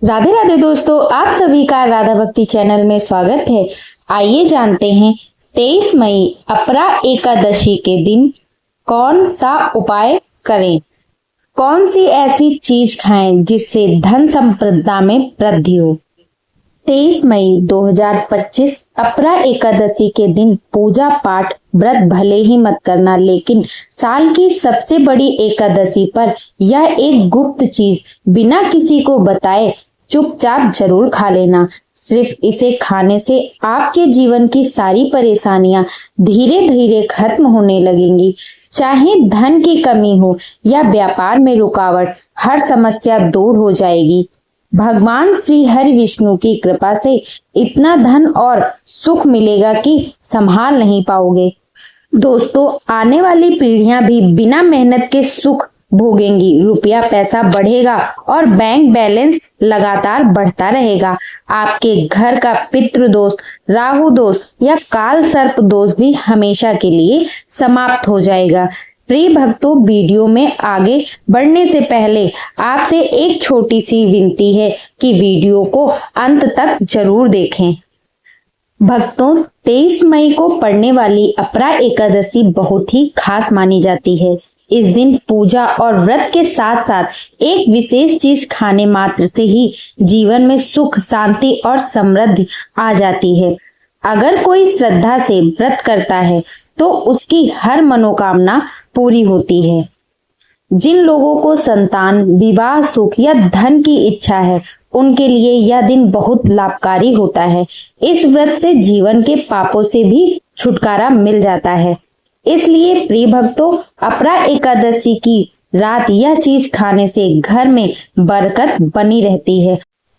राधे राधे दोस्तों, आप सभी का राधा भक्ति चैनल में स्वागत है। आइए जानते हैं 23 मई अपरा एकादशी के दिन कौन सा उपाय करें। कौन सी ऐसी चीज खाएं जिससे धन संपदा में वृद्धि हो। 23 मई 2025 अपरा एकादशी के दिन पूजा पाठ व्रत भले ही मत करना, लेकिन साल की सबसे बड़ी एकादशी पर यह एक गुप्त चीज बिना किसी को बताए चुपचाप जरूर खा लेना। सिर्फ इसे खाने से आपके जीवन की सारी परेशानियां धीरे धीरे खत्म होने लगेंगी। चाहे धन की कमी हो या व्यापार में रुकावट, हर समस्या दूर हो जाएगी। भगवान श्री हरि विष्णु की कृपा से इतना धन और सुख मिलेगा कि संभाल नहीं पाओगे। दोस्तों, आने वाली पीढ़ियां भी बिना मेहनत के सुख भोगेंगी। रुपया पैसा बढ़ेगा और बैंक बैलेंस लगातार बढ़ता रहेगा। आपके घर का पितृ दोष, राहु दोष या काल सर्प दोष भी हमेशा के लिए समाप्त हो जाएगा। प्रिय भक्तों, वीडियो में आगे बढ़ने से पहले आपसे एक छोटी सी विनती है कि वीडियो को अंत तक जरूर देखें। भक्तों, 23 मई को पड़ने वाली अपरा एकादशी बहुत ही खास मानी जाती है। इस दिन पूजा और व्रत के साथ साथ एक विशेष चीज खाने मात्र से ही जीवन में सुख, शांति और समृद्धि आ जाती है। अगर कोई श्रद्धा से व्रत करता है तो उसकी हर मनोकामना पूरी होती है। जिन लोगों को संतान, विवाह, सुख या धन की इच्छा है, उनके लिए यह दिन बहुत लाभकारी होता है। इस व्रत से जीवन के पापों से भी छुटकारा मिल जाता है। इसलिए प्रिय भक्तों, अपरा एकादशी की रात यह चीज खाने से घर में बरकत बनी रहती है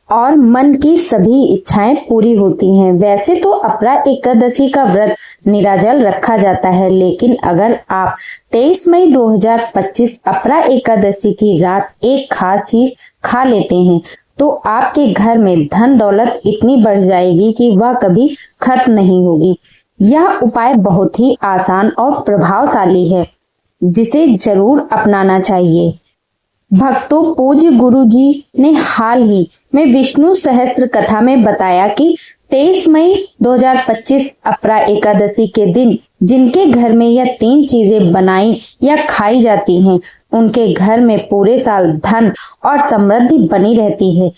और मन की सभी इच्छाएं पूरी होती हैं। वैसे तो अपरा एकादशी का व्रत निराजल रखा जाता है, लेकिन अगर आप 23 मई 2025 अपरा एकादशी की रात एक खास चीज खा लेते हैं तो आपके घर में धन दौलत इतनी बढ़ जाएगी कि वह कभी खत्म नहीं होगी। यह उपाय बहुत ही आसान और प्रभावशाली है, जिसे जरूर अपनाना चाहिए। भक्तों, पूज्य गुरु जी ने हाल ही में विष्णु सहस्त्र कथा में बताया कि 23 मई 2025 अपरा एकादशी के दिन जिनके घर में यह 3 चीजें बनाई या खाई जाती हैं, उनके घर में पूरे साल धन और समृद्धि बनी रहती है।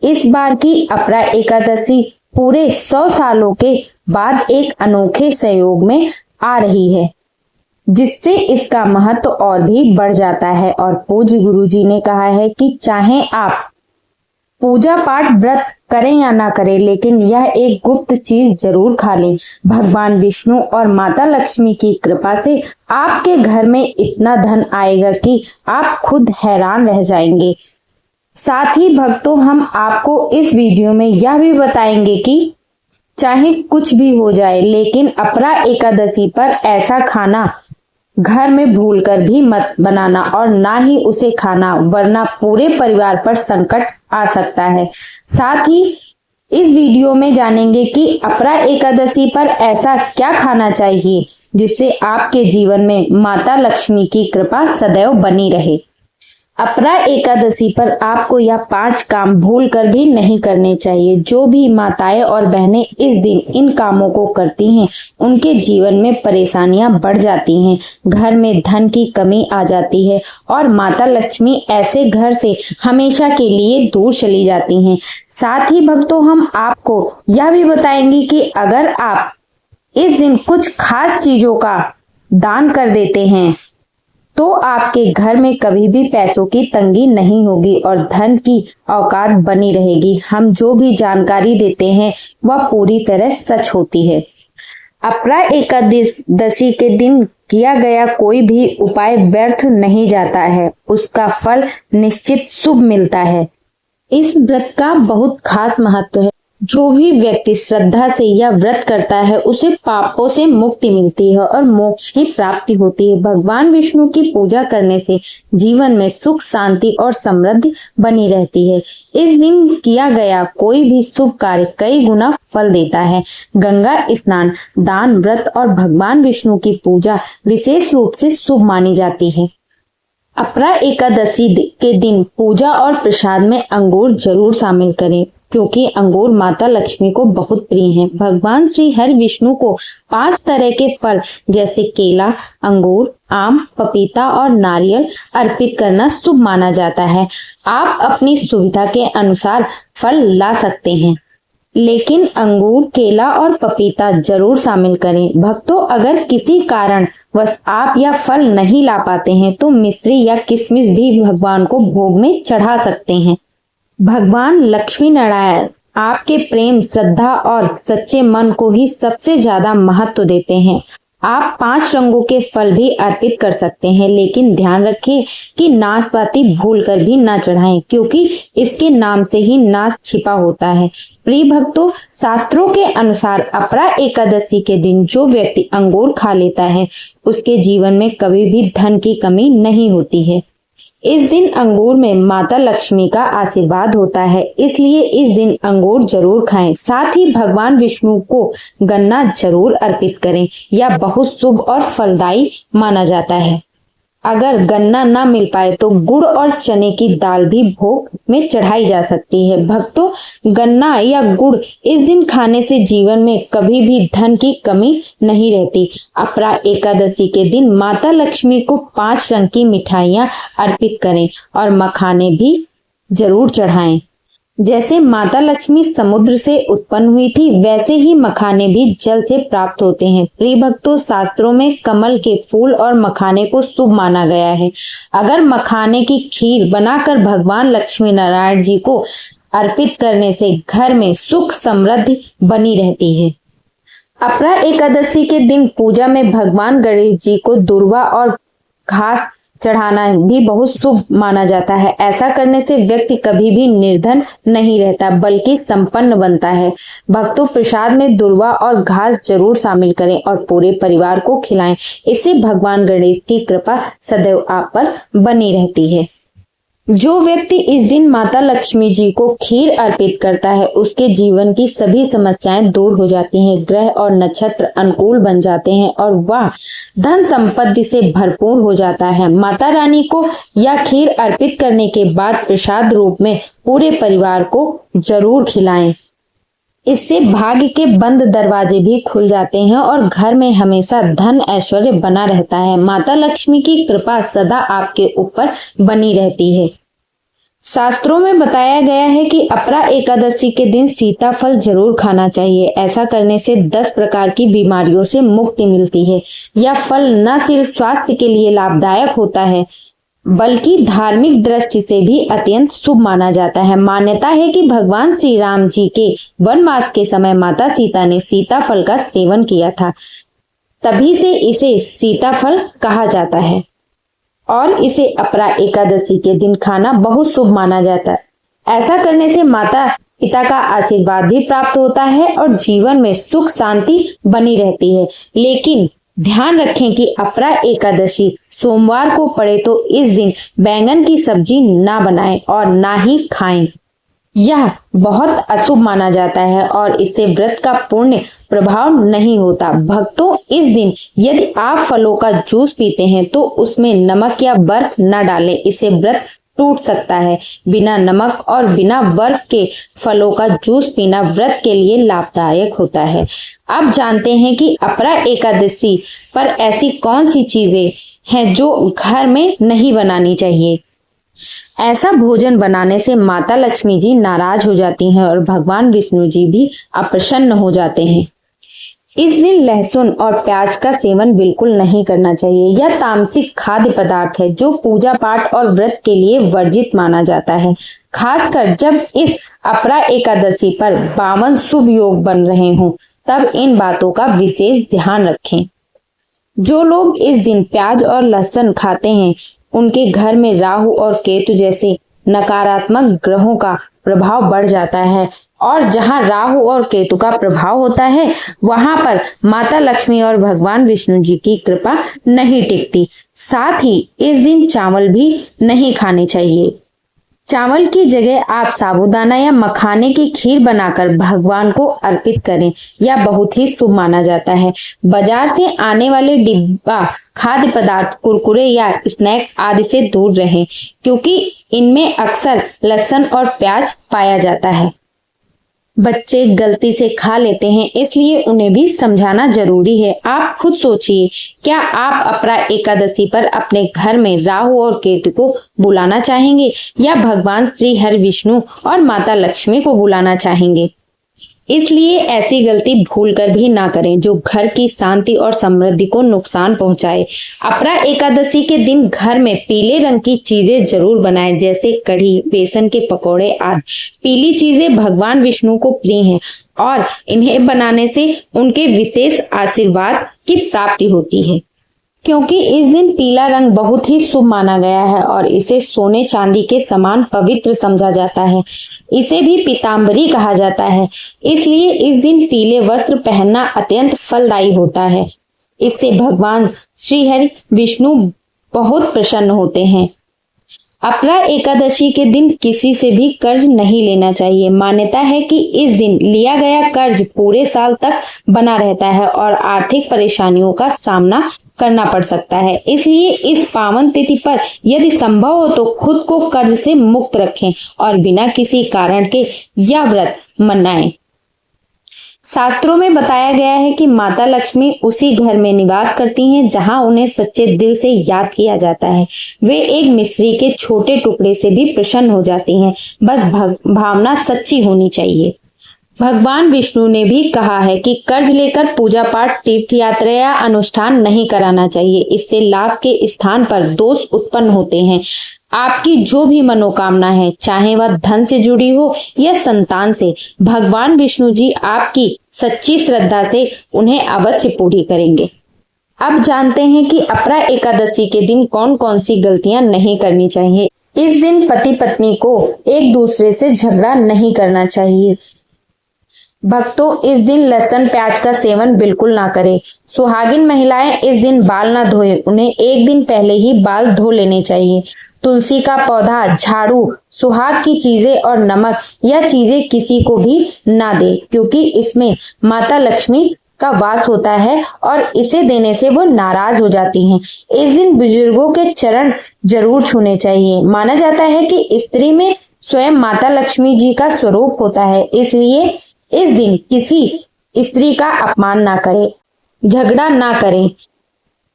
इस बार की अपरा एकादशी पूरे 100 सालों के बाद एक अनोखे संयोग में आ रही है, जिससे इसका महत्व और भी बढ़ जाता है। और पूज्य गुरु जी ने कहा है कि चाहे आप पूजा पाठ व्रत करें या ना करें, लेकिन यह एक गुप्त चीज जरूर खा लें। भगवान विष्णु और माता लक्ष्मी की कृपा से आपके घर में इतना धन आएगा कि आप खुद हैरान रह जाएंगे। साथ ही भक्तों, हम आपको इस वीडियो में यह भी बताएंगे कि चाहे कुछ भी हो जाए, लेकिन अपरा एकादशी पर ऐसा खाना घर में भूलकर भी मत बनाना और ना ही उसे खाना, वरना पूरे परिवार पर संकट आ सकता है। साथ ही इस वीडियो में जानेंगे कि अपरा एकादशी पर ऐसा क्या खाना चाहिए जिससे आपके जीवन में माता लक्ष्मी की कृपा सदैव बनी रहे। अपरा एकादशी पर आपको यह 5 काम भूल कर भी नहीं करने चाहिए। जो भी माताएं और बहनें इस दिन इन कामों को करती हैं, उनके जीवन में परेशानियां बढ़ जाती हैं, घर में धन की कमी आ जाती है और माता लक्ष्मी ऐसे घर से हमेशा के लिए दूर चली जाती हैं। साथ ही भक्तों, हम आपको यह भी बताएंगे कि अगर आप इस दिन कुछ खास चीजों का दान कर देते हैं तो आपके घर में कभी भी पैसों की तंगी नहीं होगी और धन की औकात बनी रहेगी। हम जो भी जानकारी देते हैं वह पूरी तरह सच होती है। अपरा एकादशी के दिन किया गया कोई भी उपाय व्यर्थ नहीं जाता है, उसका फल निश्चित शुभ मिलता है। इस व्रत का बहुत खास महत्व है। जो भी व्यक्ति श्रद्धा से यह व्रत करता है, उसे पापों से मुक्ति मिलती है और मोक्ष की प्राप्ति होती है। भगवान विष्णु की पूजा करने से जीवन में सुख, शांति और समृद्धि बनी रहती है। इस दिन किया गया कोई भी शुभ कार्य कई गुना फल देता है। गंगा स्नान, दान, व्रत और भगवान विष्णु की पूजा विशेष रूप से शुभ मानी जाती है। अपरा एकादशी के दिन पूजा और प्रसाद में अंगूर जरूर शामिल करें, क्योंकि अंगूर माता लक्ष्मी को बहुत प्रिय हैं। भगवान श्री हरि विष्णु को 5 तरह के फल जैसे केला, अंगूर, आम, पपीता और नारियल अर्पित करना शुभ माना जाता है। आप अपनी सुविधा के अनुसार फल ला सकते हैं, लेकिन अंगूर, केला और पपीता जरूर शामिल करें। भक्तों, अगर किसी कारण बस आप या फल नहीं ला पाते हैं तो मिश्री या किशमिश भी भगवान को भोग में चढ़ा सकते हैं। भगवान लक्ष्मी नारायण आपके प्रेम, श्रद्धा और सच्चे मन को ही सबसे ज्यादा महत्व देते हैं। आप 5 रंगों के फल भी अर्पित कर सकते हैं, लेकिन ध्यान रखें कि नाशपाती भूलकर भी ना चढ़ाएं, क्योंकि इसके नाम से ही नाश छिपा होता है। प्रिय भक्तों, शास्त्रों के अनुसार अपरा एकादशी के दिन जो व्यक्ति अंगूर खा लेता है उसके जीवन में कभी भी धन की कमी नहीं होती है। इस दिन अंगूर में माता लक्ष्मी का आशीर्वाद होता है, इसलिए इस दिन अंगूर जरूर खाएं। साथ ही भगवान विष्णु को गन्ना जरूर अर्पित करें। यह बहुत शुभ और फलदायी माना जाता है। अगर गन्ना ना मिल पाए तो गुड़ और चने की दाल भी भोग में चढ़ाई जा सकती है। भक्तों, गन्ना या गुड़ इस दिन खाने से जीवन में कभी भी धन की कमी नहीं रहती। अपरा एकादशी के दिन माता लक्ष्मी को 5 रंग की मिठाइयां अर्पित करें और मखाने भी जरूर चढ़ाएं। जैसे माता लक्ष्मी समुद्र से उत्पन्न हुई थी, वैसे ही मखाने भी जल से प्राप्त होते हैं। प्रिय भक्तों, शास्त्रों में कमल के फूल और मखाने को शुभ माना गया है। अगर मखाने की खीर बनाकर भगवान लक्ष्मी नारायण जी को अर्पित करने से घर में सुख समृद्धि बनी रहती है। अपरा एकादशी के दिन पूजा में भगवान गणेश जी को दूर्वा और घास चढ़ाना भी बहुत शुभ माना जाता है। ऐसा करने से व्यक्ति कभी भी निर्धन नहीं रहता, बल्कि संपन्न बनता है। भक्तों, प्रसाद में दूर्वा और घास जरूर शामिल करें और पूरे परिवार को खिलाएं। इससे भगवान गणेश की कृपा सदैव आप पर बनी रहती है। जो व्यक्ति इस दिन माता लक्ष्मी जी को खीर अर्पित करता है, उसके जीवन की सभी समस्याएं दूर हो जाती हैं, ग्रह और नक्षत्र अनुकूल बन जाते हैं और वह धन संपत्ति से भरपूर हो जाता है। माता रानी को यह खीर अर्पित करने के बाद प्रसाद रूप में पूरे परिवार को जरूर खिलाएं। इससे भाग्य के बंद दरवाजे भी खुल जाते हैं और घर में हमेशा धन ऐश्वर्य बना रहता है। माता लक्ष्मी की कृपा सदा आपके ऊपर बनी रहती है। शास्त्रों में बताया गया है कि अपरा एकादशी के दिन सीताफल जरूर खाना चाहिए। ऐसा करने से 10 प्रकार की बीमारियों से मुक्ति मिलती है। यह फल न सिर्फ स्वास्थ्य के लिए लाभदायक होता है, बल्कि धार्मिक दृष्टि से भी अत्यंत शुभ माना जाता है। मान्यता है कि भगवान श्री राम जी के वनवास के समय माता सीता ने सीताफल का सेवन किया था, तभी से इसे सीताफल कहा जाता है और इसे अपरा एकादशी के दिन खाना बहुत शुभ माना जाता है। ऐसा करने से माता पिता का आशीर्वाद भी प्राप्त होता है और जीवन में सुख शांति बनी रहती है। लेकिन ध्यान रखें कि अपरा एकादशी सोमवार को पड़े तो इस दिन बैंगन की सब्जी ना बनाएं और ना ही खाएं। यह बहुत अशुभ माना जाता है और इससे व्रत का पुण्य प्रभाव नहीं होता। भक्तों, इस दिन यदि आप फलों का जूस पीते हैं तो उसमें नमक या बर्फ न डालें, इससे व्रत टूट सकता है। बिना नमक और बिना बर्फ के फलों का जूस पीना व्रत के लिए लाभदायक होता है। अब जानते हैं कि अपरा एकादशी पर ऐसी कौन सी चीजें हैं जो घर में नहीं बनानी चाहिए। ऐसा भोजन बनाने से माता लक्ष्मी जी नाराज हो जाती हैं और भगवान विष्णु जी भी अप्रसन्न हो जाते हैं। इस दिन लहसुन और प्याज का सेवन बिल्कुल नहीं करना चाहिए। यह तामसिक खाद्य पदार्थ है जो पूजा पाठ और व्रत के लिए वर्जित माना जाता है। खासकर जब इस अपरा एकादशी पर 52 शुभ योग बन रहे हों, तब इन बातों का विशेष ध्यान रखें। जो लोग इस दिन प्याज और लहसुन खाते हैं, उनके घर में राहु और केतु जैसे नकारात्मक ग्रहों का प्रभाव बढ़ जाता है और जहां राहु और केतु का प्रभाव होता है, वहां पर माता लक्ष्मी और भगवान विष्णु जी की कृपा नहीं टिकती। साथ ही इस दिन चावल भी नहीं खाने चाहिए। चावल की जगह आप साबूदाना या मखाने की खीर बनाकर भगवान को अर्पित करें, यह बहुत ही शुभ माना जाता है। बाजार से आने वाले डिब्बा खाद्य पदार्थ, कुरकुरे या स्नैक आदि से दूर रहें, क्योंकि इनमें अक्सर लहसुन और प्याज पाया जाता है। बच्चे गलती से खा लेते हैं, इसलिए उन्हें भी समझाना जरूरी है। आप खुद सोचिए, क्या आप अपरा एकादशी पर अपने घर में राहु और केतु को बुलाना चाहेंगे या भगवान श्री हरि विष्णु और माता लक्ष्मी को बुलाना चाहेंगे? इसलिए ऐसी गलती भूलकर भी ना करें जो घर की शांति और समृद्धि को नुकसान पहुंचाए। अपरा एकादशी के दिन घर में पीले रंग की चीजें जरूर बनाएं, जैसे कढ़ी, बेसन के पकौड़े आदि। पीली चीजें भगवान विष्णु को प्रिय हैं और इन्हें बनाने से उनके विशेष आशीर्वाद की प्राप्ति होती है, क्योंकि इस दिन पीला रंग बहुत ही शुभ माना गया है और इसे सोने चांदी के समान पवित्र समझा जाता है। इसे भी पीताम्बरी कहा जाता है, इसलिए इस दिन पीले वस्त्र पहनना अत्यंत फलदायी होता है। इससे भगवान श्री हरि विष्णु बहुत प्रसन्न होते हैं। अपरा एकादशी के दिन किसी से भी कर्ज नहीं लेना चाहिए। मान्यता है कि इस दिन लिया गया कर्ज पूरे साल तक बना रहता है और आर्थिक परेशानियों का सामना करना पड़ सकता है। इसलिए इस पावन तिथि पर यदि संभव हो तो खुद को कर्ज से मुक्त रखें और बिना किसी कारण के यह व्रत मनाएं। शास्त्रों में बताया गया है कि माता लक्ष्मी उसी घर में निवास करती हैं जहां उन्हें सच्चे दिल से याद किया जाता है। वे एक मिश्री के छोटे टुकड़े से भी प्रसन्न हो जाती हैं, बस भावना सच्ची होनी चाहिए। भगवान विष्णु ने भी कहा है कि कर्ज लेकर पूजा पाठ, तीर्थ यात्रा या अनुष्ठान नहीं कराना चाहिए। इससे लाभ के स्थान पर दोष उत्पन्न होते हैं। आपकी जो भी मनोकामना है, चाहे वह धन से जुड़ी हो या संतान से, भगवान विष्णु जी आपकी सच्ची श्रद्धा से उन्हें अवश्य पूरी करेंगे। अब जानते हैं कि अपरा एकादशी के दिन कौन कौन सी गलतियां नहीं करनी चाहिए। इस दिन पति पत्नी को एक दूसरे से झगड़ा नहीं करना चाहिए। भक्तों, इस दिन लहसुन प्याज का सेवन बिल्कुल ना करें। सुहागिन महिलाएं इस दिन बाल ना धोएं, उन्हें एक दिन पहले ही बाल धो लेने चाहिए। तुलसी का पौधा, झाड़ू, सुहाग की चीजें और नमक, यह चीजें किसी को भी ना दें, क्योंकि इसमें माता लक्ष्मी का वास होता है और इसे देने से वो नाराज हो जाती हैं। इस दिन बुजुर्गों के चरण जरूर छूने चाहिए। माना जाता है कि स्त्री में स्वयं माता लक्ष्मी जी का स्वरूप होता है, इसलिए इस दिन किसी स्त्री का अपमान ना करें, झगड़ा ना करें,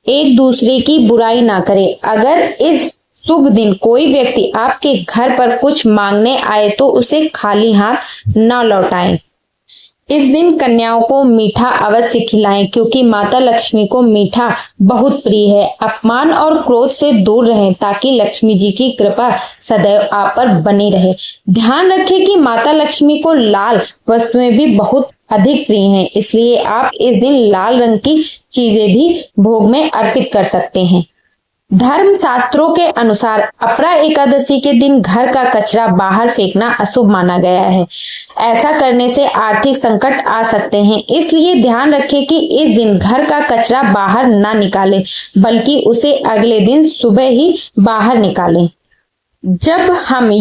एक दूसरे की बुराई ना करें। अगर इस शुभ दिन कोई व्यक्ति आपके घर पर कुछ मांगने आए तो उसे खाली हाथ न लौटाएं। इस दिन कन्याओं को मीठा अवश्य खिलाएं, क्योंकि माता लक्ष्मी को मीठा बहुत प्रिय है। अपमान और क्रोध से दूर रहें ताकि लक्ष्मी जी की कृपा सदैव आप पर बनी रहे। ध्यान रखें कि माता लक्ष्मी को लाल वस्तुएं भी बहुत अधिक प्रिय हैं, इसलिए आप इस दिन लाल रंग की चीजें भी भोग में अर्पित कर सकते हैं। धर्म शास्त्रों के अनुसार अपरा एकादशी के दिन घर का कचरा बाहर फेंकना अशुभ माना गया है। ऐसा करने से आर्थिक संकट आ सकते हैं, इसलिए ध्यान रखें कि इस दिन घर का कचरा बाहर ना निकालें, बल्कि उसे अगले दिन सुबह ही बाहर निकालें। जब हम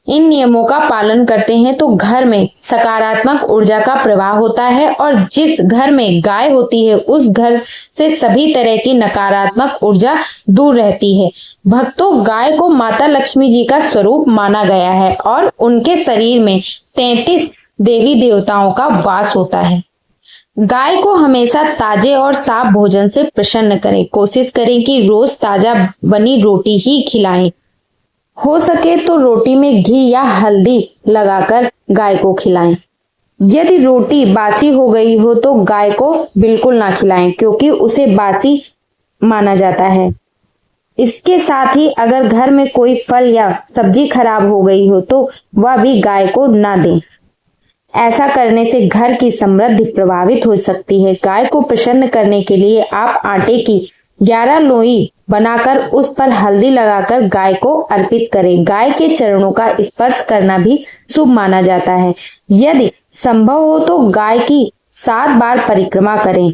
इन नियमों का पालन करते हैं तो घर में सकारात्मक ऊर्जा का प्रवाह होता है और जिस घर में गाय होती है उस घर से सभी तरह की नकारात्मक ऊर्जा दूर रहती है। भक्तों, गाय को माता लक्ष्मी जी का स्वरूप माना गया है और उनके शरीर में 33 देवी देवताओं का वास होता है। गाय को हमेशा ताजे और साफ भोजन से प्रसन्न करें। कोशिश करें कि रोज ताजा बनी रोटी ही खिलाएं। हो सके तो रोटी में घी या हल्दी लगाकर गाय को खिलाएं। यदि रोटी बासी हो गई हो तो गाय को बिल्कुल ना खिलाएं, क्योंकि उसे बासी माना जाता है। इसके साथ ही अगर घर में कोई फल या सब्जी खराब हो गई हो तो वह भी गाय को ना दें। ऐसा करने से घर की समृद्धि प्रभावित हो सकती है। गाय को प्रसन्न करने के लिए आप आटे की 11 लोई बनाकर उस पर हल्दी लगाकर गाय को अर्पित करें। गाय के चरणों का स्पर्श करना भी शुभ माना जाता है। यदि संभव हो तो गाय की 7 बार परिक्रमा करें।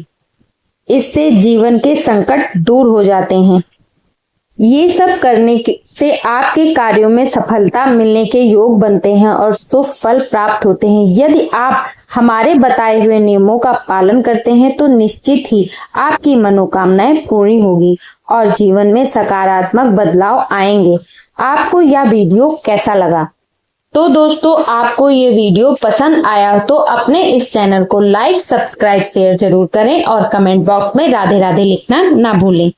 इससे जीवन के संकट दूर हो जाते हैं। ये सब से आपके कार्यों में सफलता मिलने के योग बनते हैं और शुभ फल प्राप्त होते हैं। यदि आप हमारे बताए हुए नियमों का पालन करते हैं तो निश्चित ही आपकी मनोकामनाएं पूरी होगी और जीवन में सकारात्मक बदलाव आएंगे। आपको यह वीडियो कैसा लगा? तो दोस्तों, आपको ये वीडियो पसंद आया तो अपने इस चैनल को लाइक, सब्सक्राइब, शेयर जरूर करें और कमेंट बॉक्स में राधे राधे लिखना ना भूलें।